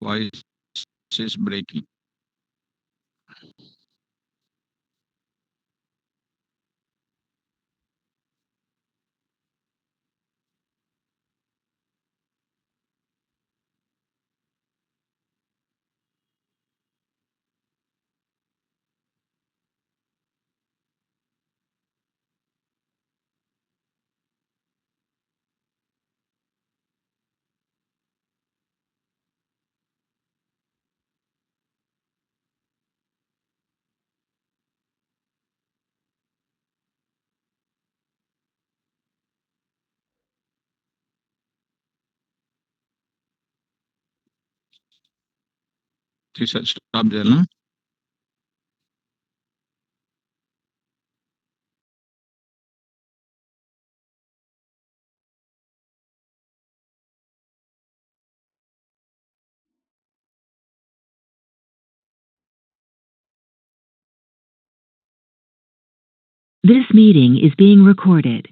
Voice is breaking. Stop there, no? This meeting is being recorded.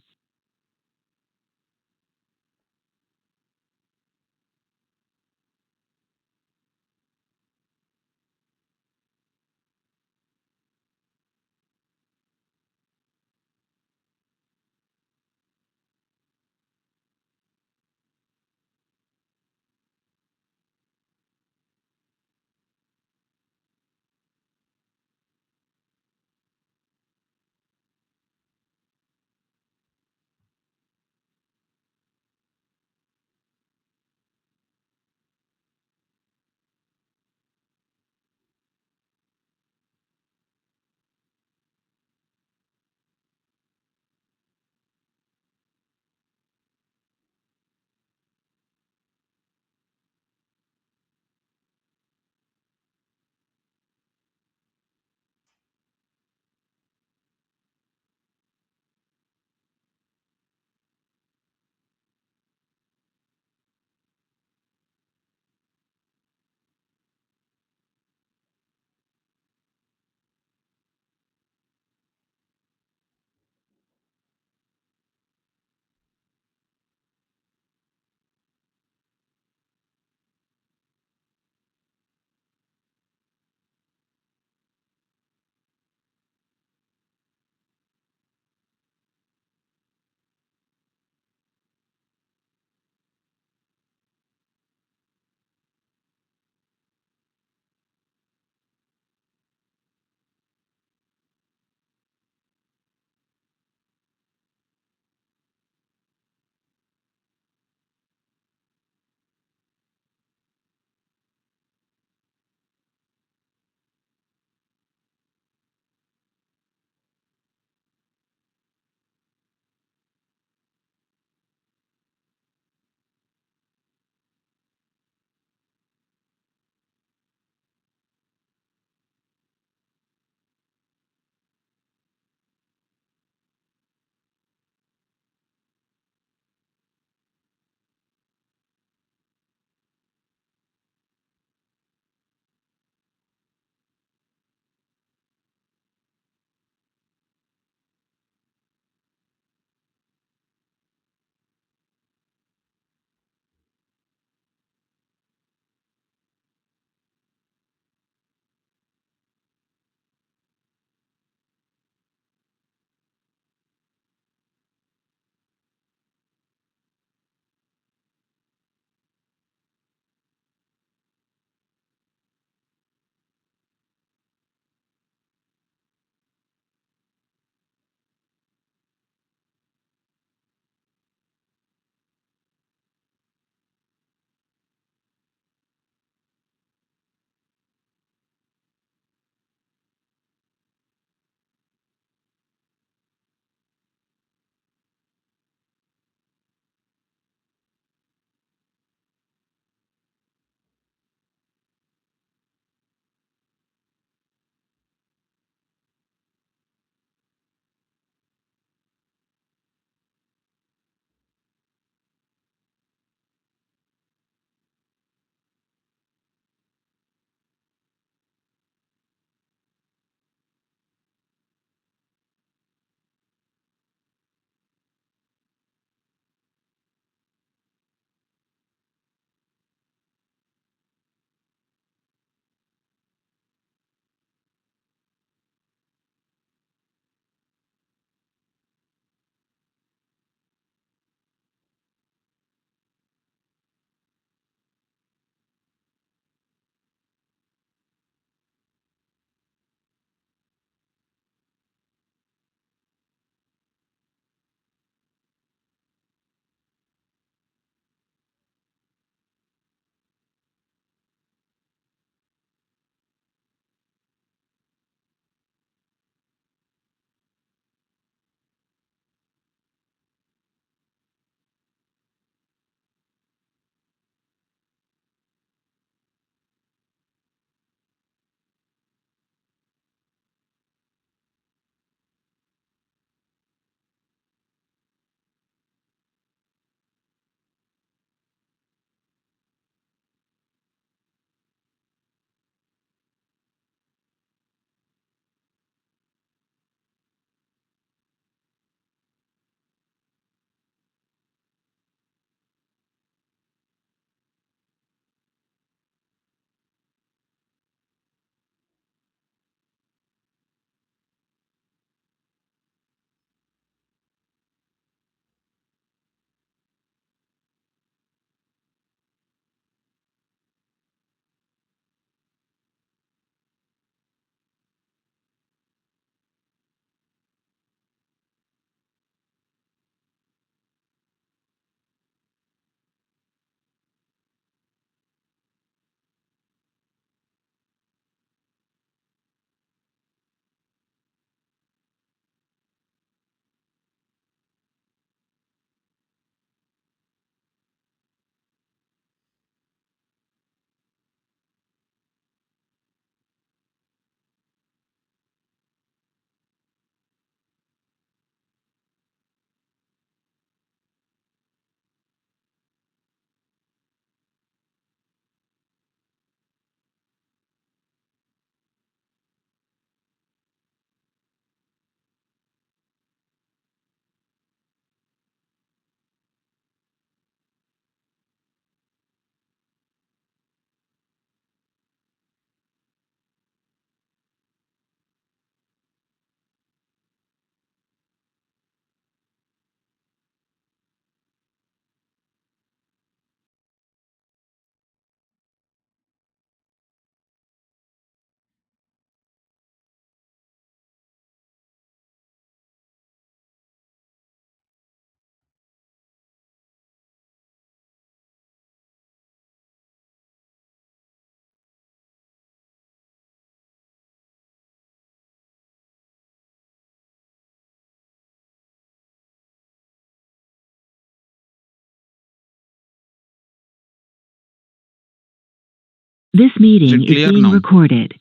This Is meeting it is clear being now? recorded.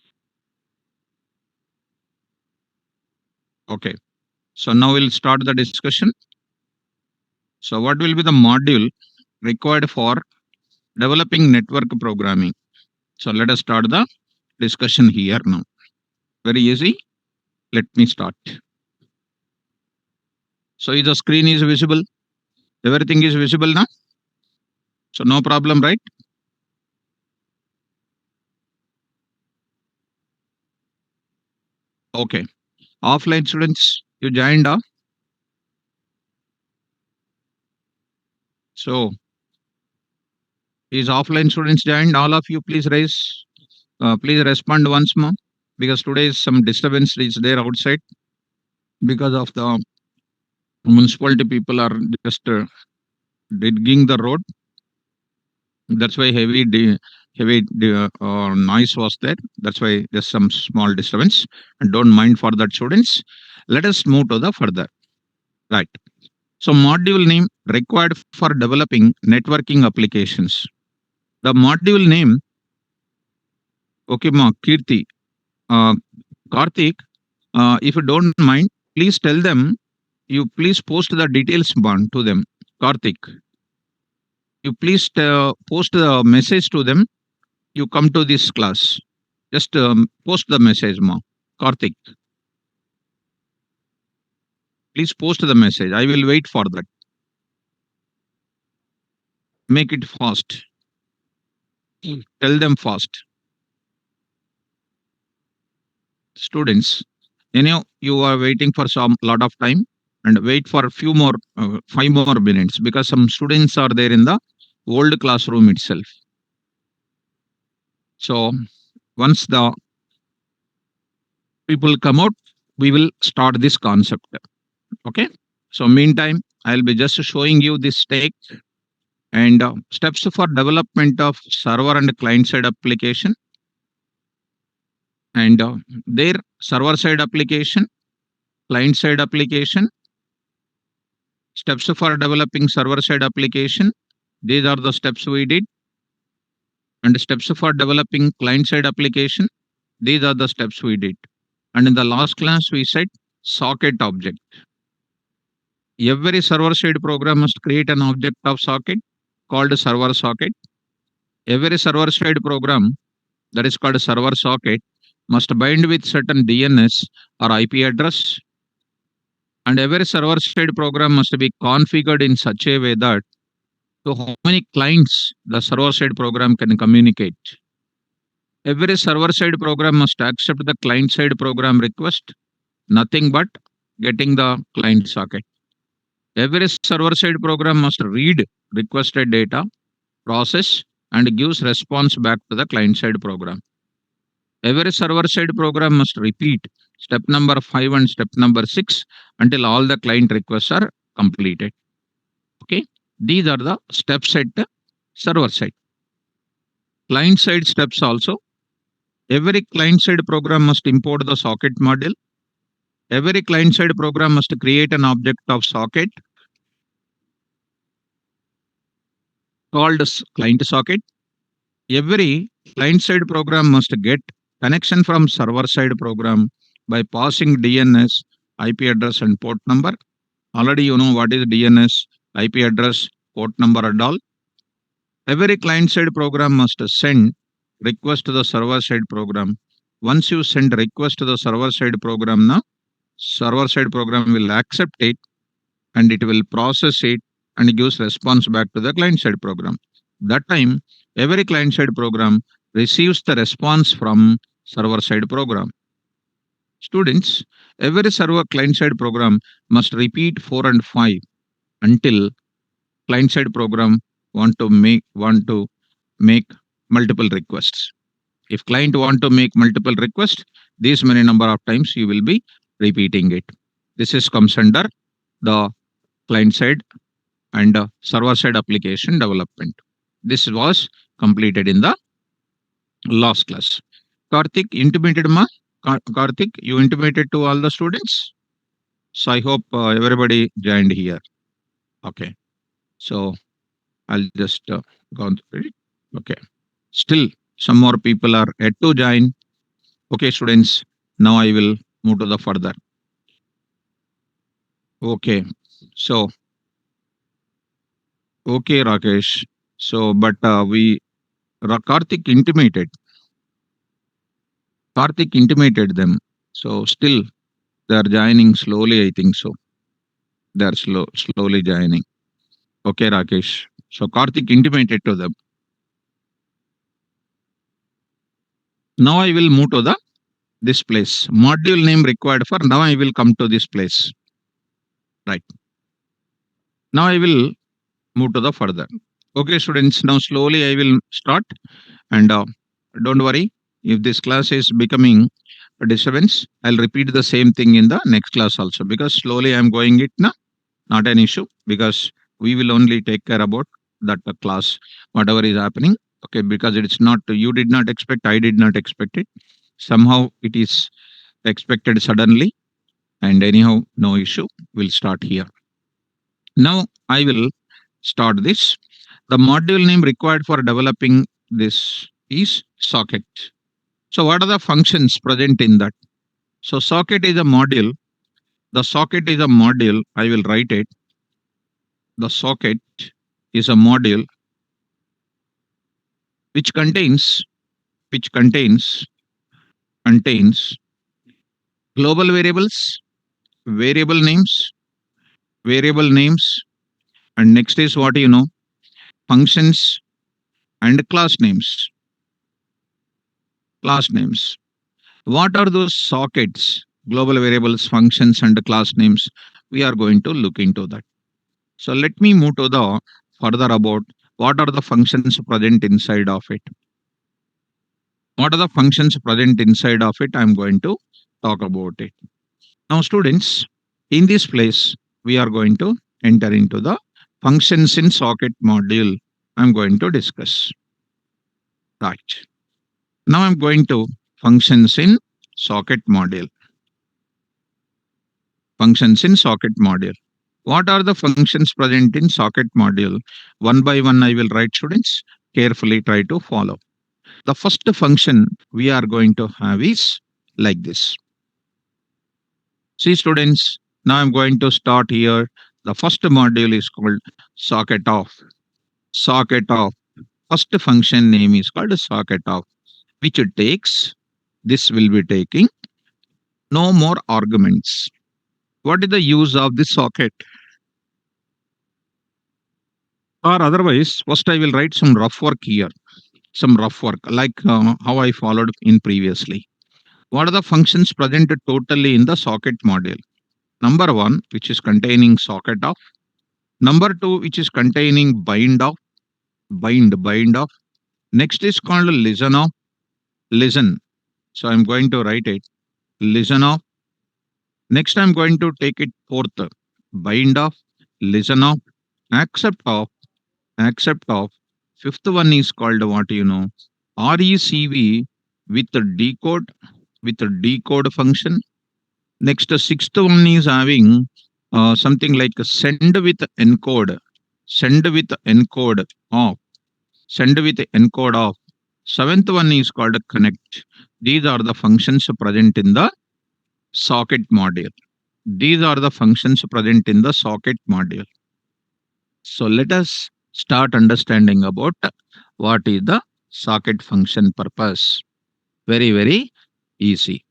Okay. So now we'll start the discussion. So what will be the module required for developing network programming? So let us start the discussion here now. Very easy. Let me start. So the screen is visible. Everything is visible now. So no problem, right? Okay. Offline students, you joined. So is offline students joined? All of you, please raise. Please respond once more because today is some disturbance is there outside because of the municipality people are just digging the road. That's why heavy noise was there. That's why there's some small disturbance. And don't mind for that, students. Let us move to the further. Right. So module name required for developing networking applications. The module name, okay, ma, Kirti, uh, Karthik, if you don't mind, please tell them, you please post the details bond to them. Karthik, you please post the message to them. You come to this class. Just post the message, ma. Karthik, please post the message. I will wait for that. Make it fast. Tell them fast. Students, you are waiting for some lot of time and wait for a few more, 5 more minutes because some students are there in the old classroom itself. So once the people come out, we will start this concept. Okay. So meantime, I'll be just showing you this take and steps for development of server and client side application and their server side application, client side application, steps for developing server side application. These are the steps we did. And steps for developing client side application. These are the steps we did. And in the last class, we said socket object. Every server side program must create an object of socket called server socket. Every server side program that is called server socket must bind with certain DNS or IP address. And every server side program must be configured in such a way that to how many clients the server side program can communicate. Every server side program must accept the client side program request, nothing but getting the client socket. Every server side program must read requested data, process, and gives response back to the client side program. Every server side program must repeat step number 5 and step number 6 until all the client requests are completed. Okay, these are the steps at the server side. Client side steps also. Every client side program must import the socket module. Every client side program must create an object of socket called client socket. Every client side program must get connection from server side program by passing DNS, IP address, and port number. Already you know what is DNS, IP address, port number, and all. Every client side program must send request to the server side program. Once you send request to the server side program, now server side program will accept it and it will process it and gives response back to the client side program. That time, every client side program receives the response from server side program. Students, every server client side program must repeat 4 and 5 until client side program want to make multiple requests. If client want to make multiple requests, this many number of times you will be repeating it. This is comes under the client side and server side application development. This was completed in the last class. Karthik intimated ma? Karthik, you intimated to all the students. So I hope everybody joined here. Okay. So I'll just go on through it. Okay. Still Some more people are yet to join. Okay, students. Now I will move to the further. Okay. So, okay, Rakesh. So, but Karthik intimated them. So still they are joining slowly. I think so. They are slowly joining. Okay, Rakesh. So Karthik intimated to them. Now I will move to the this place. Module name required for now I will come to this place. Right. Now I will move to the further. Okay, students. Now slowly I will start and don't worry if this class is becoming a disturbance. I'll repeat the same thing in the next class also because slowly I'm going it now. Not an issue because we will only take care about that class whatever is happening. Okay, because it's not you did not expect, I did not expect it. Somehow it is expected suddenly, and anyhow, no issue. We'll start here. Now I will start this. The module name required for developing this is socket. So what are the functions present in that? So socket is a module. The socket is a module. I will write it. The socket is a module which contains global variables, variable names, variable names, and next is what you know, functions and class names. Class names. What are those sockets? Global variables, functions, and class names. We are going to look into that. So let me move to the further about what are the functions present inside of it. What are the functions present inside of it? I'm going to talk about it. Now, students, in this place, we are going to enter into the functions in socket module. I'm going to discuss. Right. Now, I'm going to functions in socket module. Functions in socket module. What are the functions present in socket module? One by one, I will write, students. Carefully try to follow. The first function we are going to have is like this. See, students, now I'm going to start here. The first module is called socket off. Socket off. First function name is called socket off, which it takes. This will be taking no more arguments. What is the use of this socket? Or otherwise, first I will write some rough work here. Some rough work like how I followed in previously. What are the functions present totally in the socket module? Number one, which is containing socket off. Number two, which is containing bind off. Bind off. Next is called listen off. Listen. So I'm going to write it. Listen off. Next, I'm going to take it fourth. Bind off. Listen off. Accept off. Accept off. Fifth one is called what you know. RECV with a decode function. Next, sixth one is having something like a send with encode. Send with encode off. Send with encode off. Seventh one is called connect. These are the functions present in the socket module. These are the functions present in the socket module. So let us start understanding about what is the socket function purpose. Very, very easy.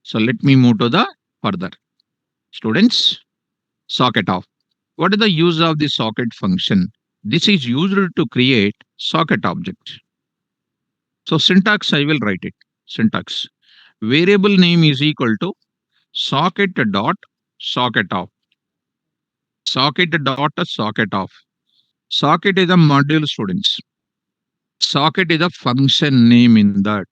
So let me move to the further. Students, socket off. What is the use of the socket function? This is used to create socket object. So syntax, I will write it. Syntax. Variable name is equal to socket dot socket off. Socket dot socket off. Socket is a module, students. Socket is a function name in that.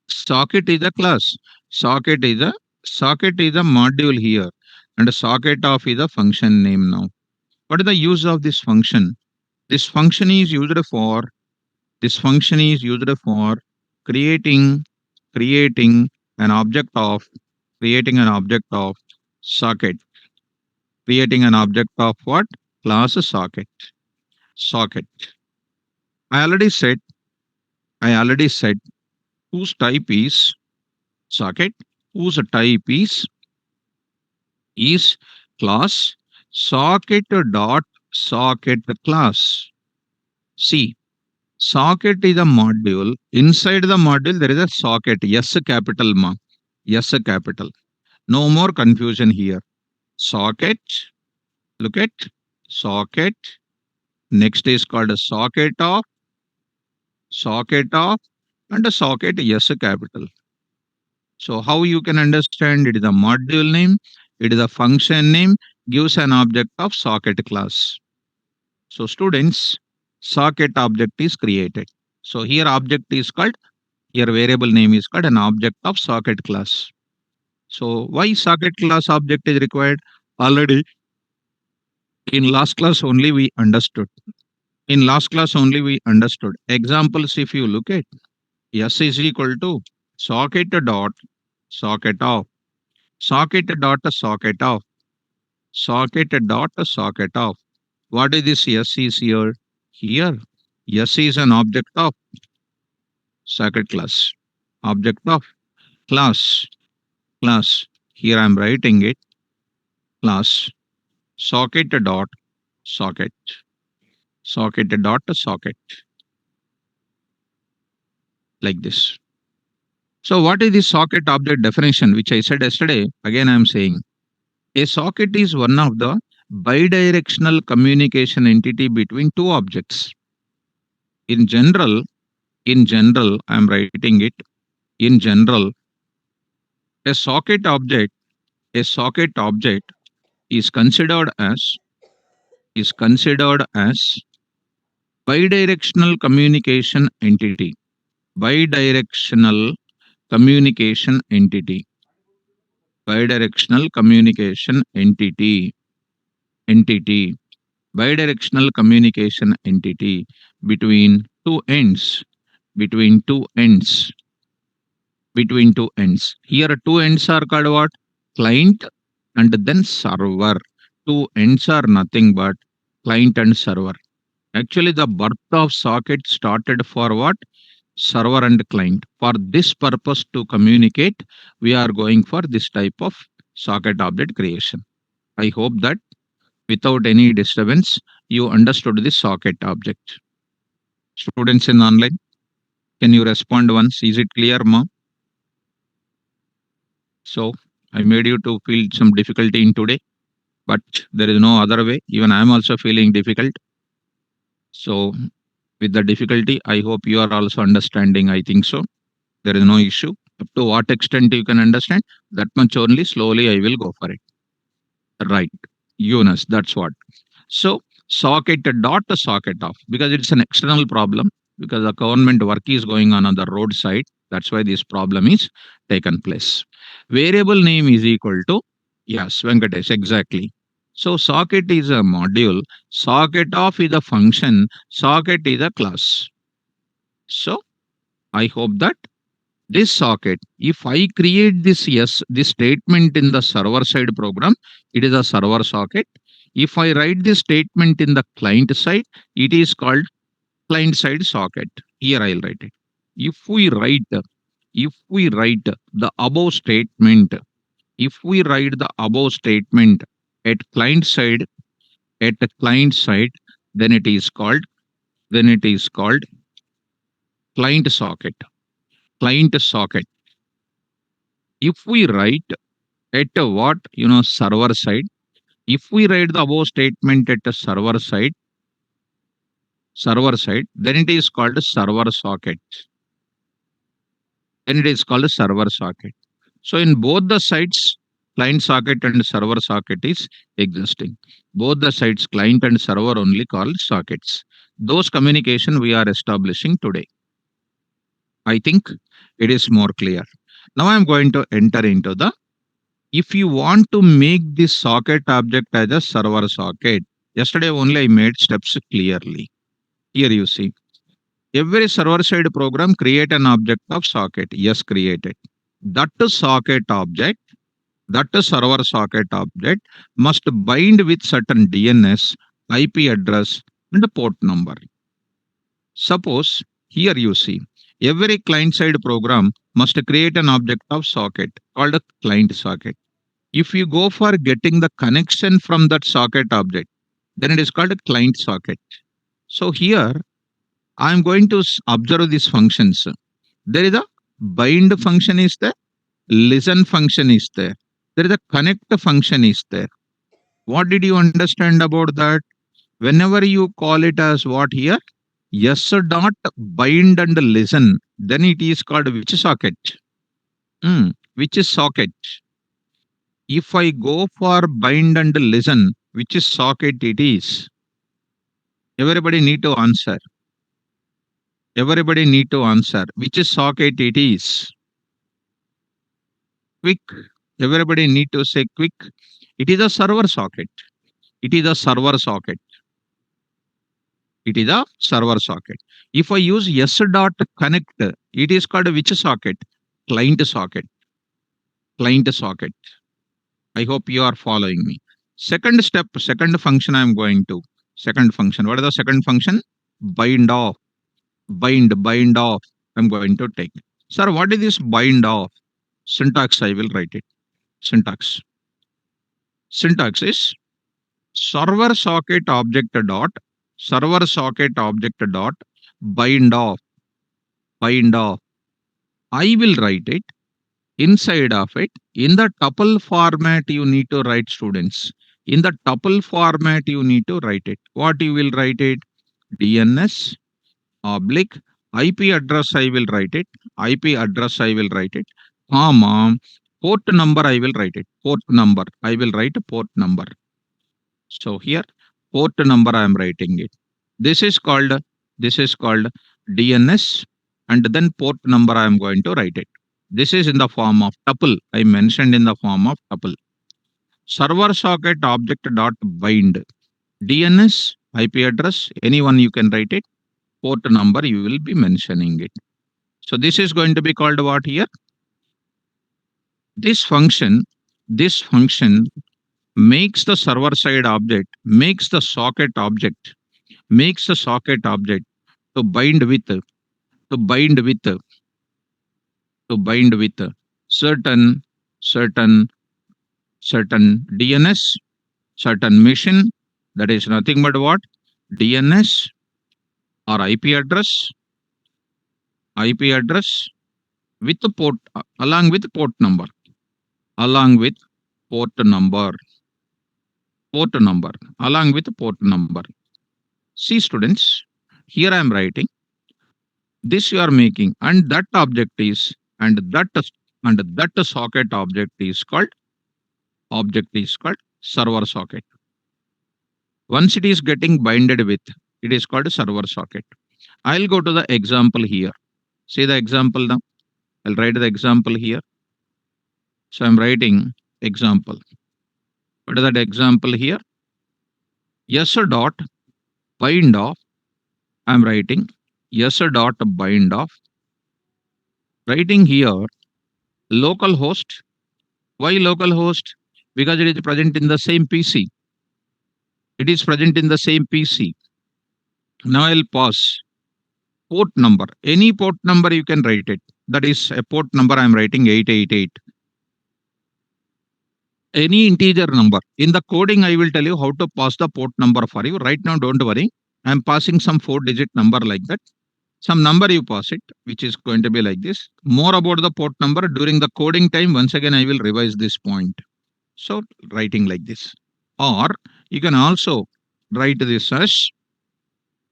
Socket is a class. Socket is a module here, and a socket of is a function name now. What is the use of this function? This function is used for creating an object of creating an object of socket. Creating an object of what? Class socket. Socket. I already said I already said whose type is socket, whose type is class socket dot socket class. See, socket is a module. Inside the module, there is a socket. Yes, capital ma. Yes, capital. No more confusion here. Socket. Look at socket. Next is called a socket of, and a socket. Yes, capital. So how you can understand it is a module name. It is a function name. Gives an object of socket class. So students, socket object is created. So here object is called, here variable name is called an object of socket class. So why socket class object is required? Already in last class only we understood. In last class only we understood. Examples if you look at S is equal to socket dot socket of, socket dot socket of, socket dot socket of. What is this S is here? Here S is an object of socket class. Object of class. Class. Here I am writing it. Class. Socket dot socket. Socket dot socket. Like this. So what is the socket object definition which I said yesterday? Again I am saying a socket is one of the bidirectional communication entity between two objects. In general, I am writing it. In general, a socket object, a socket object is considered as bidirectional communication entity. Bidirectional communication entity. Bidirectional communication entity. Entity. Bidirectional communication entity between two ends. Between two ends. Between two ends. Here two ends are called what? Client and then server. Two ends are nothing but client and server. Actually, the birth of socket started for what? Server and client. For this purpose to communicate, we are going for this type of socket object creation. I hope that without any disturbance, you understood this socket object. Students in online, can you respond once? Is it clear, ma? So I made you to feel some difficulty in today, but there is no other way. Even I am also feeling difficult. So with the difficulty, I hope you are also understanding. I think so. There is no issue. Up to what extent you can understand, that much only slowly I will go for it. Right. Eunice, that's what. So socket dot socket off because it's an external problem because the government work is going on the roadside. That's why this problem is taken place. Variable name is equal to, yes, Venkatesh, exactly. So socket is a module, socket off is a function, socket is a class. So I hope that this socket, if I create this yes, this statement in the server side program, it is a server socket. If I write this statement in the client side, it is called client side socket. Here I'll write it. If we write the above statement, if we write the above statement at client side, at the client side, then it is called client socket. Client socket. If we write at what server side, if we write the above statement at the server side, then it is called server socket. Then it is called server socket. So in both the sides, client socket and server socket is existing. Both the sides, client and server only called sockets. Those communication we are establishing today. I think it is more clear. Now I am going to enter into the, if you want to make this socket object as a server socket, yesterday only I made steps clearly. Here you see, every server side program create an object of socket. Yes, created. That socket object, that server socket object must bind with certain DNS, IP address, and port number. Suppose here you see, Every client-side program must create an object of socket called a client socket. If you go for getting the connection from that socket object, then it is called a client socket. So here I am going to observe these functions. There is a bind function is there, listen function is there. There is a connect function is there. What did you understand about that? Whenever you call it as what here? Yes dot bind and listen, then it is called which socket? Which is socket? If I go for bind and listen, which is socket it is? Everybody need to answer. Everybody need to answer. Which is socket it is? Quick. Everybody need to say quick. It is a server socket. It is a server socket. It is a server socket. If I use s dot connect, it is called which socket? Client socket. Client socket. I hope you are following me. Second step, second function I am going to. Second function. What is the second function? Bind off. Bind off. I'm going to take. Sir, what is this bind off? Syntax, I will write it. Syntax. Syntax is server socket object dot bind off. Bind off. I will write it inside of it. In the tuple format, you need to write, students. In the tuple format, you need to write it. What you will write it? DNS oblique IP address I will write it. IP address I will write it. Comma port number I will write it. Port number I will write port number. So here port number I am writing it. This is called DNS, and then port number I am going to write it. This is in the form of tuple. I mentioned in the form of tuple. Server socket object dot bind. DNS IP address, anyone you can write it. Port number you will be mentioning it. So this is going to be called what here? This function makes the server side object, makes the socket object to bind with certain certain DNS, certain machine, that is nothing but what? DNS or IP address with the port, along with port number, along with port number. See, students, here I am writing this you are making, and that object is, and that socket object is called server socket. Once it is getting binded with, it is called server socket. I'll go to the example here. See the example now. I'll write the example here. So I'm writing example. What is that example here? Yes dot bind off. I'm writing yes dot bind off. Writing here localhost. Why localhost? Because it is present in the same PC. It is present in the same PC. Now I'll pause. Port number. Any port number you can write it. That is a port number I'm writing 888. Any integer number. In the coding, I will tell you how to pass the port number for you. Right now, don't worry. I'm passing some 4-digit number like that. Some number you pass it, which is going to be like this. More about the port number during the coding time. Once again, I will revise this point. So writing like this. Or you can also write this as,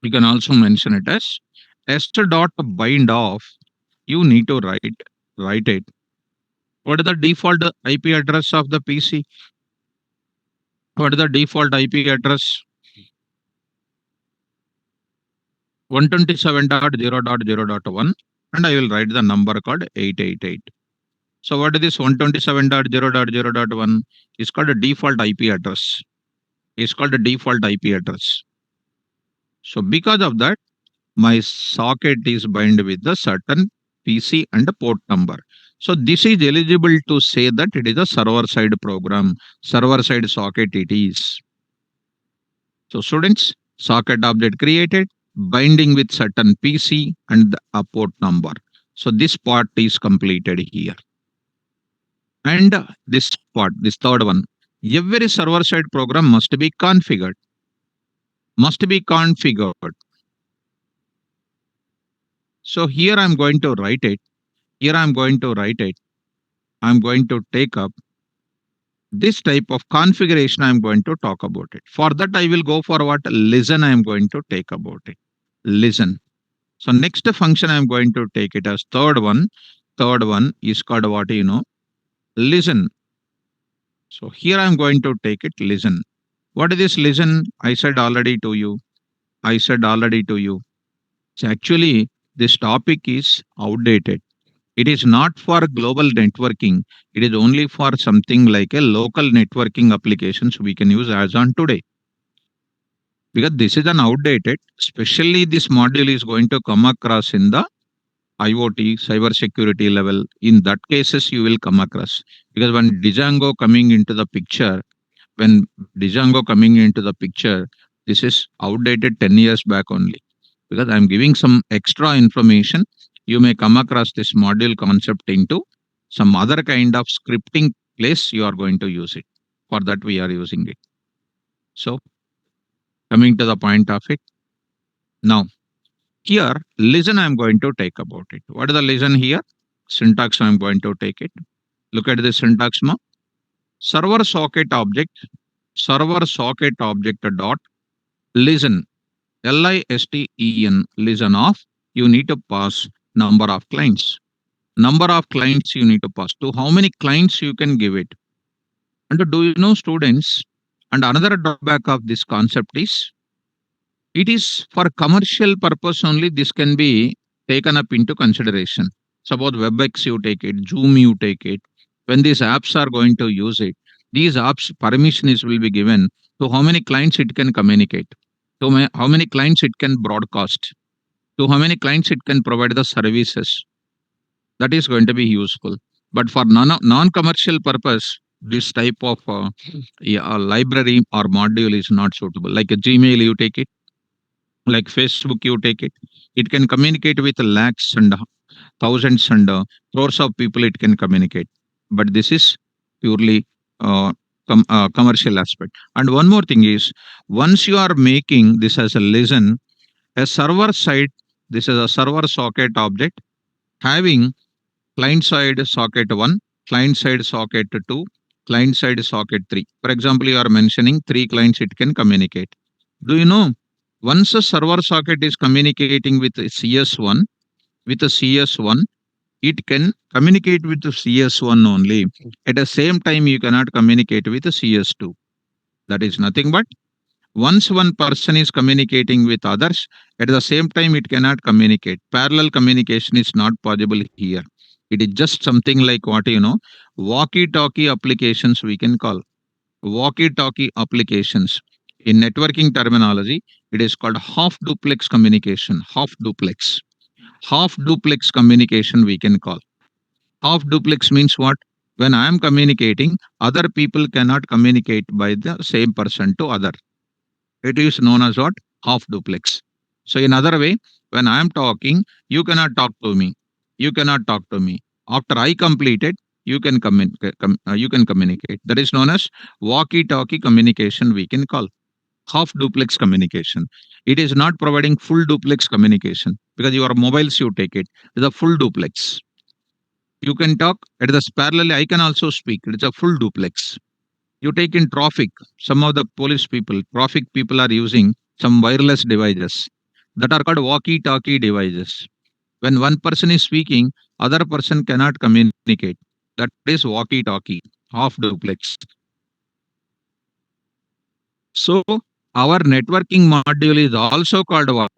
you can also mention it as s dot bind off. You need to write it. What is the default IP address of the PC? What is the default IP address? 127.0.0.1, and I will write the number called 888. So what is this 127.0.0.1? Is called a default IP address. It's called a default IP address. So because of that, my socket is bind with the certain PC and port number. So this is eligible to say that it is a server side program, server side socket it is. So students, socket object created, binding with certain PC and a port number. So this part is completed here. And this part, this third one, every server side program must be configured. Must be configured. So here I'm going to write it. Here I'm going to write it. I'm going to take up this type of configuration. I'm going to talk about it. For that, I will go for what? Listen. I'm going to take about it. Listen. So next function I'm going to take it as third one. Third one is called what? Listen. So here I'm going to take it listen. What is this listen? I said already to you. I said already to you. So actually, this topic is outdated. It is not for global networking. It is only for something like a local networking applications we can use as on today. Because this is an outdated, especially this module is going to come across in the IoT, cyber security level. In that cases, you will come across. Because when Django coming into the picture, when Django coming into the picture, this is outdated 10 years back only. Because I'm giving some extra information, you may come across this module concept into some other kind of scripting place you are going to use it. For that, we are using it. So, coming to the point of it. Now, here, listen, I'm going to take about it. What is the listen here? Syntax, I'm going to take it. Look at the syntax now. Server socket object, server socket object dot listen, listen, listen of, you need to pass number of clients. Number of clients you need to pass. To how many clients you can give it. And do you know, students, and another drawback of this concept is it is for commercial purpose only. This can be taken up into consideration. Suppose WebEx you take it, Zoom you take it. When these apps are going to use it, these apps permission is will be given to how many clients it can communicate, to how many clients it can broadcast, to how many clients it can provide the services. That is going to be useful. But for non-commercial purpose, this type of yeah, library or module is not suitable. Like a Gmail, you take it, like Facebook, you take it. It can communicate with lakhs and thousands and crores of people. It can communicate, but this is purely commercial aspect. And one more thing is, once you are making this as a listen, a server side, this is a server socket object having client side socket 1, client side socket 2, client side socket 3. For example, you are mentioning 3 clients it can communicate. Do you know, once a server socket is communicating with CS1, with a CS1, it can communicate with the CS1 only. At the same time, you cannot communicate with the CS2. That is nothing but once one person is communicating with others, at the same time, it cannot communicate. Parallel communication is not possible here. It is just something like what walkie talkie applications we can call. Walkie talkie applications. In networking terminology, it is called half duplex communication. Half duplex. Half duplex communication we can call. Half duplex means what? When I am communicating, other people cannot communicate by the same person to other. It is known as what? Half duplex. So in other way, when I am talking, you cannot talk to me. You cannot talk to me. After I completed, you can you can communicate. That is known as walkie-talkie communication. We can call half duplex communication. It is not providing full duplex communication because your mobiles you take it is a full duplex. You can talk at the parallel. I can also speak. It's a full duplex. You take in traffic, some of the police people, traffic people are using some wireless devices that are called walkie talkie devices. When one person is speaking, other person cannot communicate. That is walkie talkie, half duplex. So our networking module is also called what?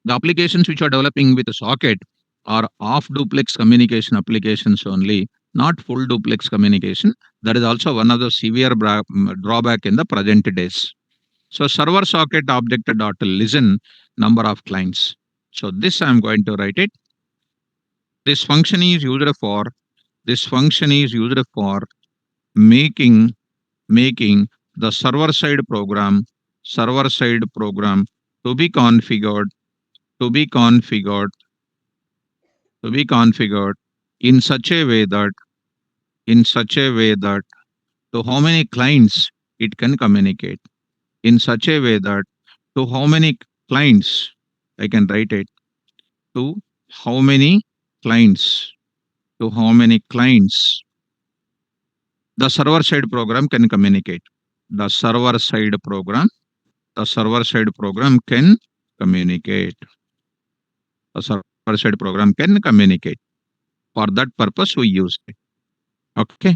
The applications which are developing with a socket are half duplex communication applications only, not full duplex communication. That is also one of the severe drawback in the present days. So server socket object dot listen number of clients. So this I am going to write it. This function is used for making making the server side program to be configured to be configured to be configured in such a way that to how many clients it can communicate, in such a way that to how many clients I can write it, to how many clients to how many clients the server side program can communicate. The server side program the server side program can communicate. The server side program can communicate. For that purpose, we use it. Okay.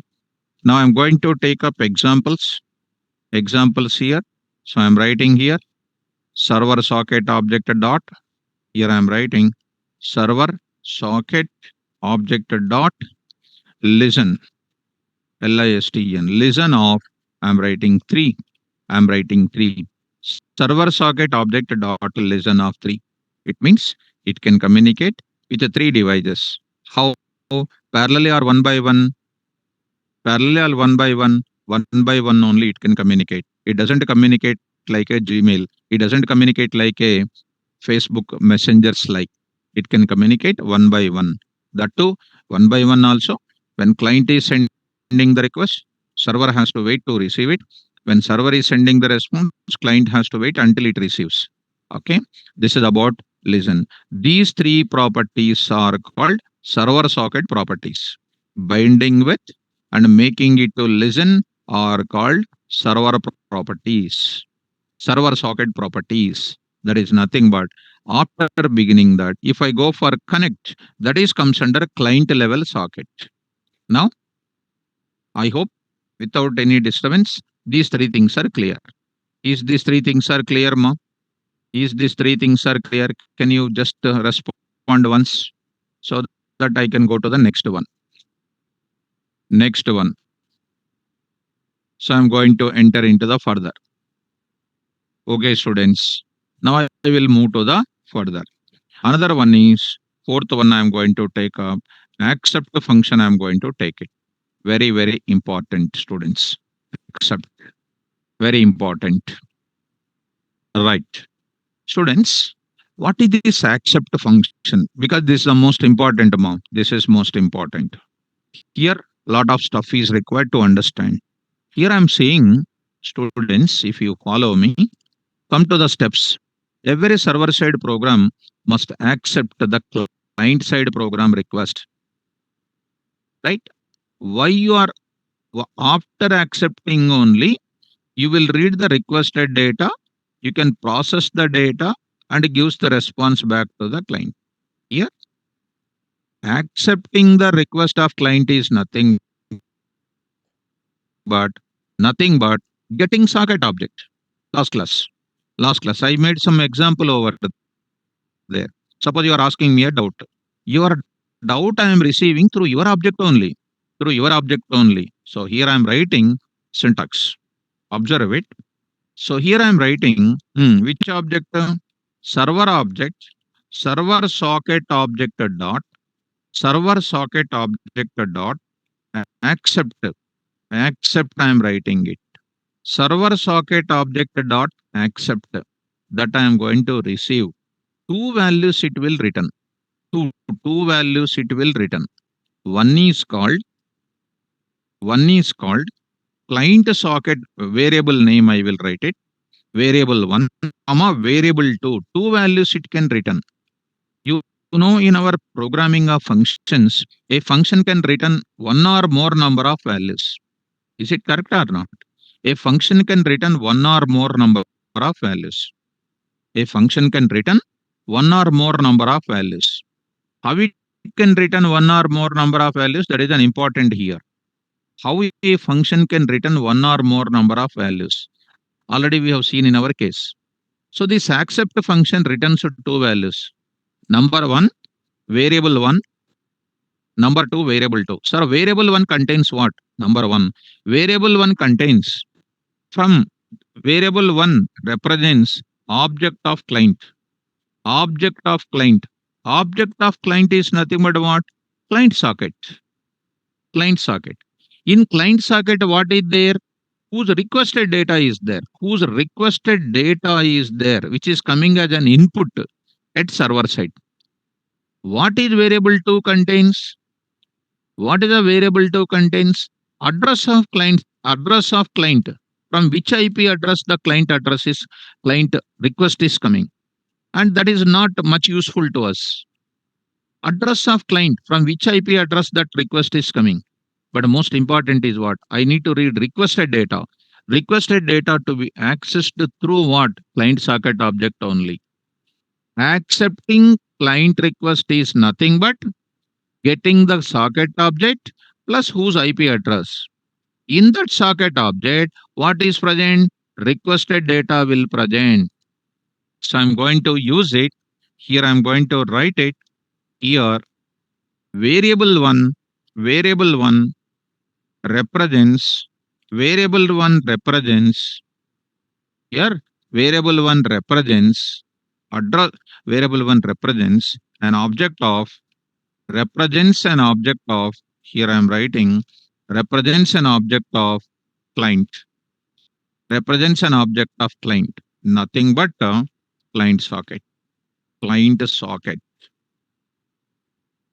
Now I'm going to take up examples here. So I'm writing here server socket object dot. Here I'm writing server socket object dot listen, listen of. I'm writing three. Server socket object dot listen of three. It means it can communicate with the three devices. How? Parallelly or one by one? Parallel or one by one only it can communicate. It doesn't communicate like a Gmail. It doesn't communicate like a Facebook messengers like. It can communicate one by one. That too, one by one also. When client is sending the request, server has to wait to receive it. When server is sending the response, client has to wait until it receives. Okay, this is about listen. These three properties are called server socket properties. Binding with and making it to listen are called server properties, server socket properties. That is nothing but after beginning that, if I go for connect, that is comes under client level socket. Now, I hope without any disturbance, these three things are clear. Is these three things are clear, ma? Is these three things are clear? Can you just respond once so that I can go to the next one? Next one. So I'm going to enter into the further. Okay, students. Now I will move to the further. Another one is fourth one I am going to take up. Accept function I am going to take it. Very, very important, students. Accept. Very important. Right. Students, what is this accept function? Because this is the most important amount. This is most important. Here, lot of stuff is required to understand. Here I'm saying, students, if you follow me, come to the steps. Every server side program must accept the client side program request. Right? Why you are after accepting only, you will read the requested data, you can process the data and gives the response back to the client. Here, accepting the request of client is but nothing but getting socket object. Last class. Last class, I made some example over there. Suppose you are asking me a doubt. Your doubt I am receiving through your object only. Through your object only. So here I am writing syntax. Observe it. So here I am writing which object? Server object, server socket object dot, server socket object dot accept. Accept I am writing it. Server socket object dot accept. That I am going to receive. Two values it will return. Two values it will return. One is called client socket variable name. I will write it. Variable 1, comma variable 2. Two values it can return. You know, in our programming of functions, a function can return one or more number of values. Is it correct or not? A function can return one or more number of values. A function can return one or more number of values. How it can return one or more number of values? That is an important here. How a function can return one or more number of values? Already we have seen in our case. So this accept function returns two values. Number one, variable 1. Number 2, variable 2. Sir, variable 1 contains what? Number 1. Variable 1 contains from variable 1 represents object of client. Object of client. Object of client is nothing but what? Client socket. Client socket. In client socket, what is there? Whose requested data is there? Whose requested data is there, which is coming as an input. at server side. What is variable 2 contains? What is a variable 2 contains? Address of client. From which IP address the client request is coming. And that is not much useful to us. Address of client, from which IP address that request is coming. But most important is what? I need to read requested data. Requested data to be accessed through what? Client socket object only. Accepting client request is nothing but getting the socket object plus whose IP address. In that socket object, what is present? Requested data will present. So I'm going to use it. Here I'm going to write it. Here variable 1 represents variable 1 represents here variable 1 represents address variable 1 represents an object of here I am writing represents an object of client represents an object of client nothing but a client socket client socket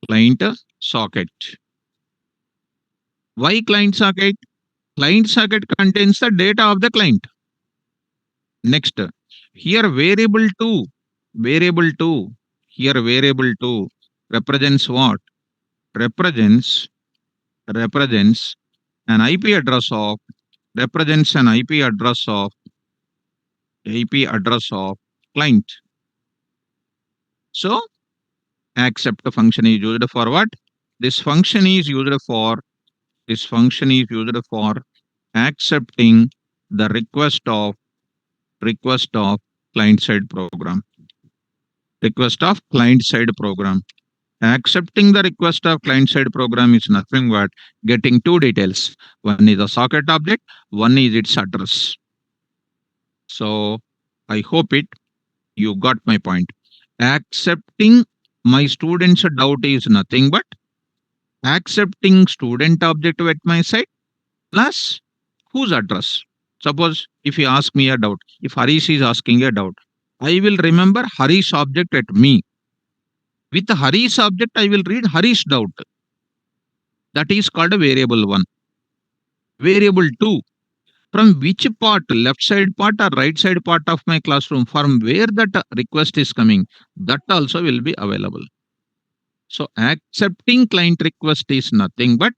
client socket. Why client socket? Client socket contains the data of the client. Next, here variable 2, here variable 2 represents what? Represents an IP address of, represents an IP address of client. So, accept function is used for what? This function is used for accepting the request of client side program. Request of client side program. Accepting the request of client side program is nothing but getting two details. One is the socket object, one is its address. So I hope you got my point. Accepting my student's doubt is nothing but accepting student object at my side plus whose address. Suppose if you ask me a doubt, if Harish is asking a doubt, I will remember Harish object at me. With Harish object, I will read Harish doubt. That is called a variable 1. Variable 2, from which part, left side part or right side part of my classroom, from where that request is coming, that also will be available. So accepting client request is nothing but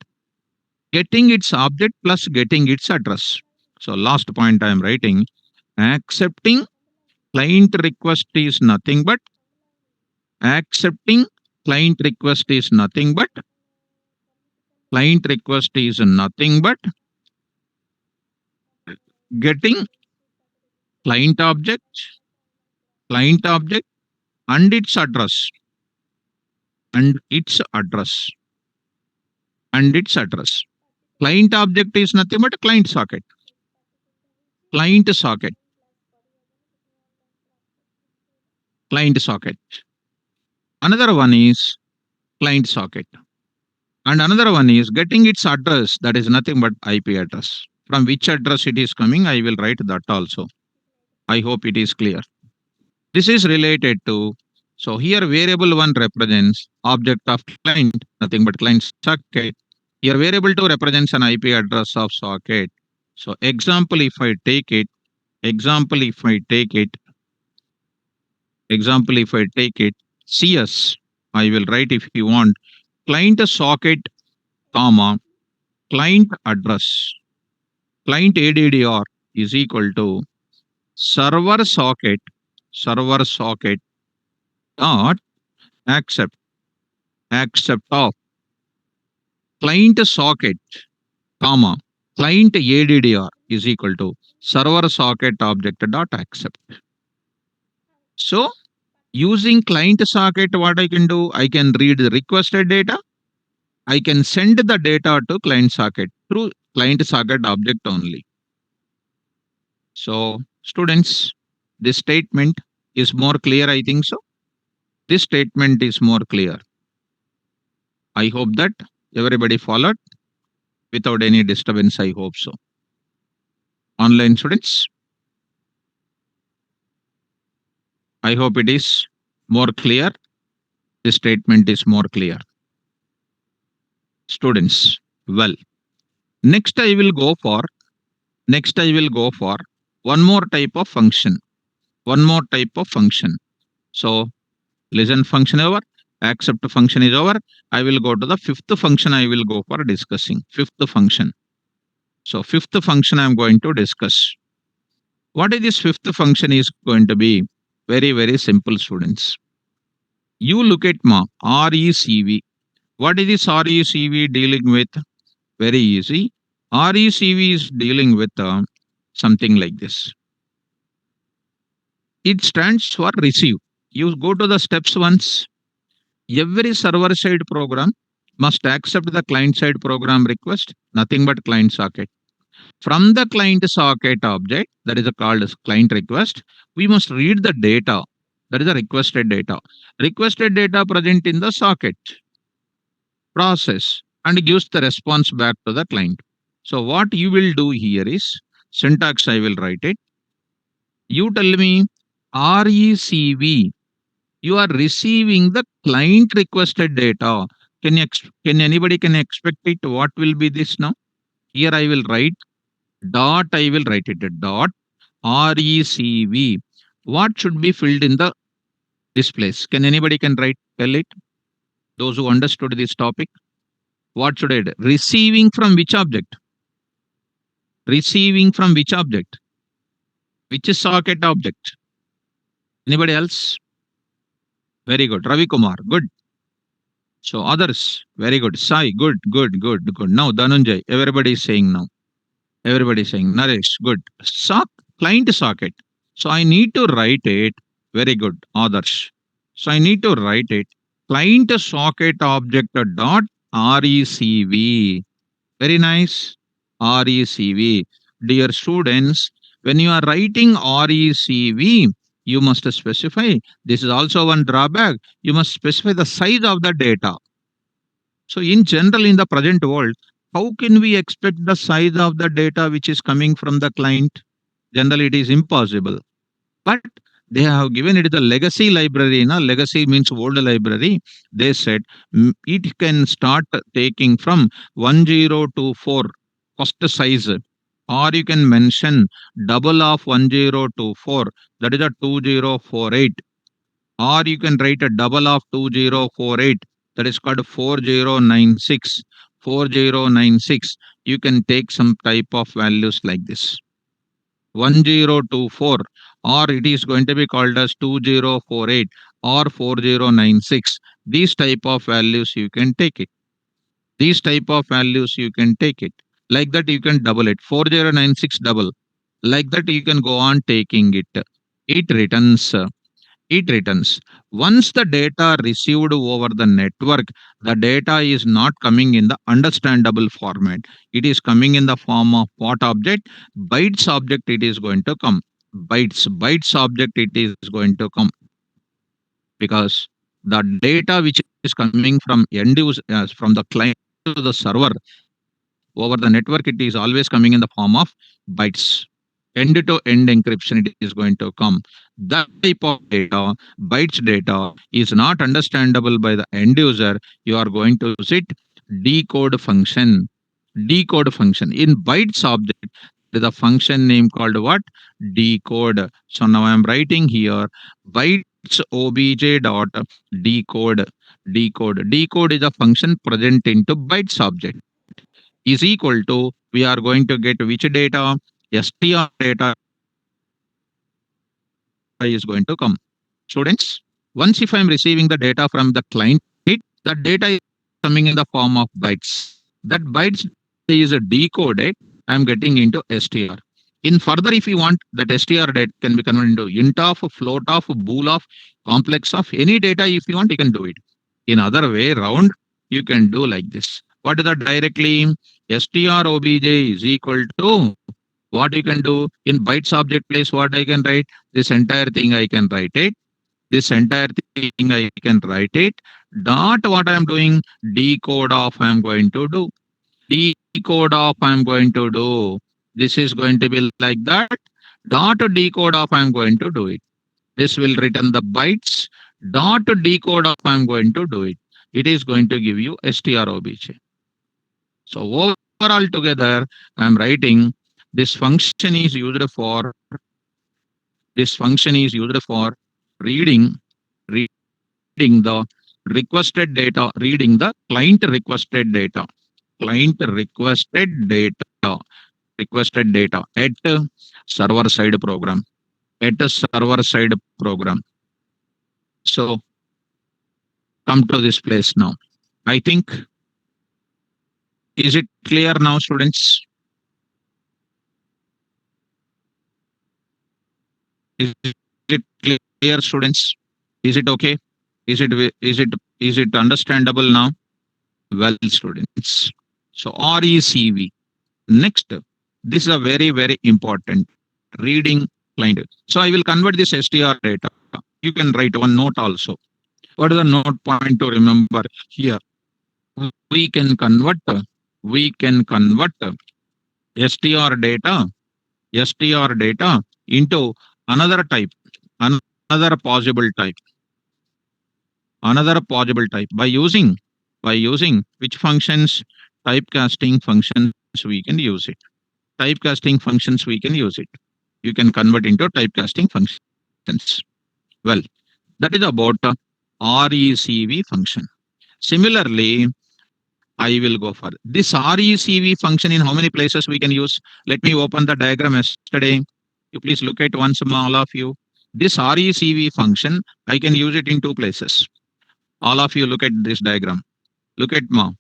getting its object plus getting its address. So last point I am writing, accepting client request is nothing but accepting client request is nothing but client request is nothing but getting client object and its address and its address and its address. Client object is nothing but client socket. Client socket. Client socket. Another one is client socket. And another one is getting its address, that is nothing but IP address. From which address it is coming, I will write that also. I hope it is clear. This is related to, so here variable 1 represents object of client, nothing but client socket. Here variable 2 represents an IP address of socket. So example if I take it, CS, I will write if you want, client socket, comma, client address, client ADDR is equal to server socket dot accept of client socket, comma, client ADDR is equal to server socket object dot accept. So using client socket, what I can do, I can read the requested data. I can send the data to client socket through client socket object only. So students, this statement is more clear, I think so. This statement is more clear. I hope that everybody followed without any disturbance. I hope so. Online students, I hope it is More clear? This statement is more clear. Students, well, next I will go for one more type of function. One more type of function. So listen function over, accept function is over. I will go to the fifth function. I will go for discussing fifth function. So fifth function I am going to discuss. What is this fifth function is going to be? Very, very simple, students. You look at RECV. What is this RECV dealing with? Very easy. RECV is dealing with something like this. It stands for receive. You go to the steps once. Every server side program must accept the client side program request, nothing but client socket. From the client socket object, that is called as client request, we must read the data. That is the requested data. Requested data present in the socket, process, and gives the response back to the client. So what you will do here is syntax. I will write it. You tell me RECV. You are receiving the client requested data. Can anybody can expect it? What will be this now? Here I will write dot. I will write it dot RECV. What should be filled in the this place? Can anybody can write? Tell it. Those who understood this topic. What should I do? Receiving from which object? Receiving from which object? Which is socket object? Anybody else? Very good. Ravi Kumar. Good. So others. Very good. Sai. Good. Good. Good. Good. Now Dhananjay. Everybody is saying now. Everybody is saying Naresh. Good. Client socket. So I need to write it. Very good. Others. So I need to write it. Client socket object dot RECV. Very nice. RECV. Dear students, when you are writing RECV, you must specify. This is also one drawback. You must specify the size of the data. So in general, in the present world, how can we expect the size of the data which is coming from the client? Generally, it is impossible. But they have given it the legacy library. Na? Legacy means old library. They said it can start taking from 1024 first size, or you can mention double of 1024, that is a 2048, or you can write a double of 2048, that is called 4096. 4096. You can take some type of values like this. 1024, or it is going to be called as 2048 or 4096. These type of values you can take it. These type of values you can take it. Like that you can double it. 4096 double. Like that you can go on taking it. It returns. It returns. Once the data received over the network, the data is not coming in the understandable format. It is coming in the form of what object? Bytes object it is going to come. Bytes object it is going to come. Because the data which is coming from end user, from the client to the server over the network, it is always coming in the form of bytes. End to end encryption it is going to come. That type of data, bytes data, is not understandable by the end user. You are going to use it decode function. Decode function. In bytes object, there is a function name called what? Decode. So now I am writing here bytes obj dot decode. Decode is a function present into bytes object is equal to, we are going to get which data? STR data is going to come. Students, once if I'm receiving the data from the client, that data is coming in the form of bytes. That bytes is decoded. I'm getting into STR. In further, if you want, that STR data can be converted into int of, float of, bool of, complex of, any data if you want, you can do it. In other way round, you can do like this. What is that directly? STR obj is equal to, what you can do in bytes object place, what I can write? This entire thing I can write it. This entire thing I can write it. Dot what I am doing? Decode of I am going to do. Decode of I am going to do. This is going to be like that. Dot decode of I am going to do it. This will return the bytes. dot decode of I'm going to do it. It is going to give you strobj. So overall together, I'm writing this function is used for reading reading the requested data, reading the client requested data at server side program, at a server side program. So come to this place now. I think, is it clear now, students? Is it clear, students? Is it okay? Is it is it understandable now? Well, students. So RECV. Next, this is a very important reading client. So I will convert this STR data. You can write one note also. What is the note point to remember here? We can convert STR data into another type, another possible type, by using which functions? Typecasting functions we can use it. Typecasting functions we can use it. You can convert into typecasting functions. Well, that is about RECV function. Similarly, I will go for this RECV function. In how many places we can use? Let me open the diagram yesterday. You please look at once, all of you. This RECV function, I can use it in two places. All of you look at this diagram. Look at ma.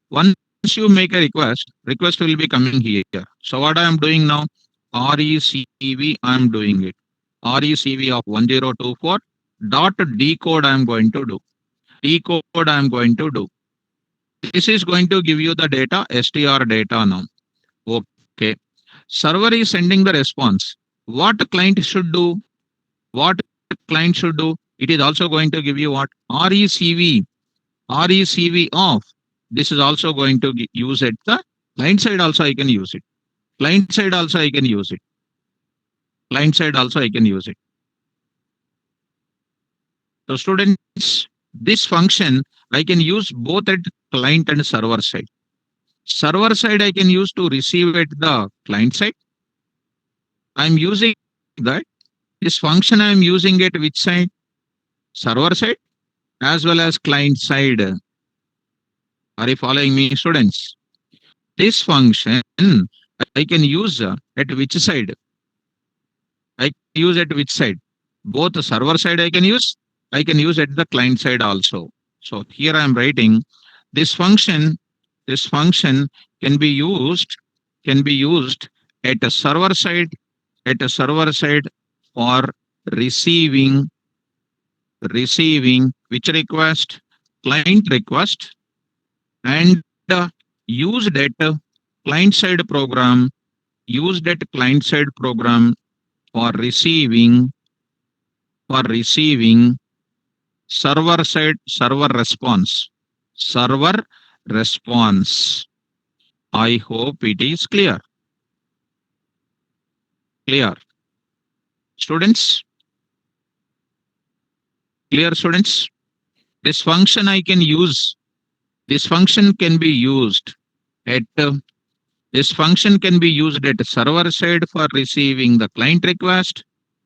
Once you make a request will be coming here. So what I am doing now? RECV, I am doing it. RECV of 1024 dot decode I am going to do. Decode I am going to do. This is going to give you the data, STR data now. Okay. Server is sending the response. What client should do? What client should do? It is also going to give you what? RECV off. This is also going to use it. The client side also I can use it. Client side also I can use it. Client side also I can use it. So students, this function I can use both at client and server side. Server side I can use to receive at the client side. I'm using that. This function I'm using at which side? Server side as well as client side. Are you following me, students? This function I can use at which side? I can use at which side? Both the server side I can use at the client side also. So here I am writing this function, this function can be used, can be used at a server side, at a server side for receiving, receiving which request? Client request, and used at client side program, used at client side program for receiving, for receiving server response, server response. I hope it is clear. Clear, students? Clear, students? This function I can use, this function can be used at this function can be used at server side for receiving the client request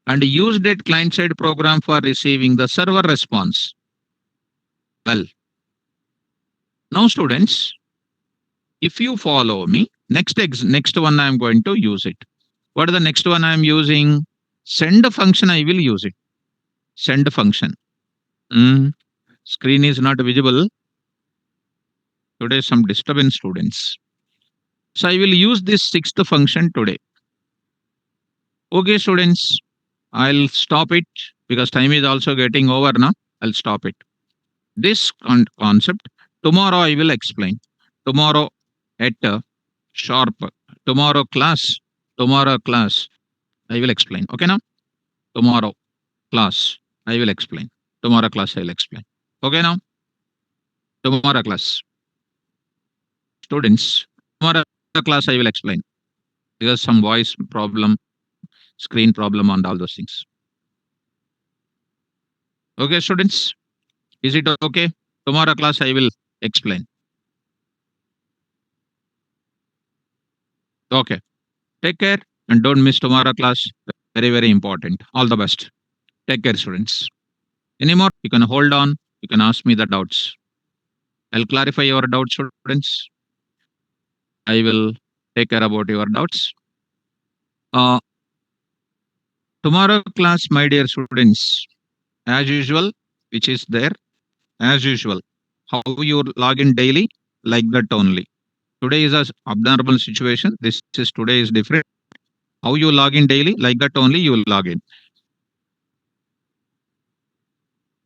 and used at client side program for receiving the server response. Well, now students, if you follow me, next one I am going to use it. What is the next one I am using? Send function I will use it. Send function. Screen is not visible. Today some disturbance, students. So I will use this sixth function today. Okay, students, I'll stop it because time is also getting over now. I'll stop it. This concept, tomorrow I will explain. Tomorrow at sharp, tomorrow class, I will explain. Okay now? Tomorrow class, I will explain. Tomorrow class, I will explain. Okay now? Tomorrow class. Students, tomorrow class, I will explain. Because some voice problem, screen problem, and all those things. Okay, students, is it okay? Tomorrow class I will explain. Okay, take care and don't miss tomorrow class. Very, very important. All the best. Take care, students. Any more? You can hold on. You can ask me the doubts. I'll clarify your doubts, students. I will take care about your doubts. Uh, Tomorrow class, my dear students, as usual, which is there, as usual, how you log in daily, like that only. Today is a abnormal situation. This is today is different. How you log in daily, like that only you will log in.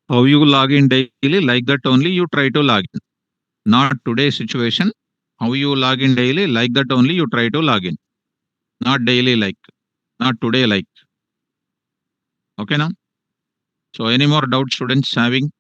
How you log in daily, like that only you try to log in. Not today's situation. How you log in daily, like that only you try to log in. Not daily like, not today like. Okay now? So any more doubts students having?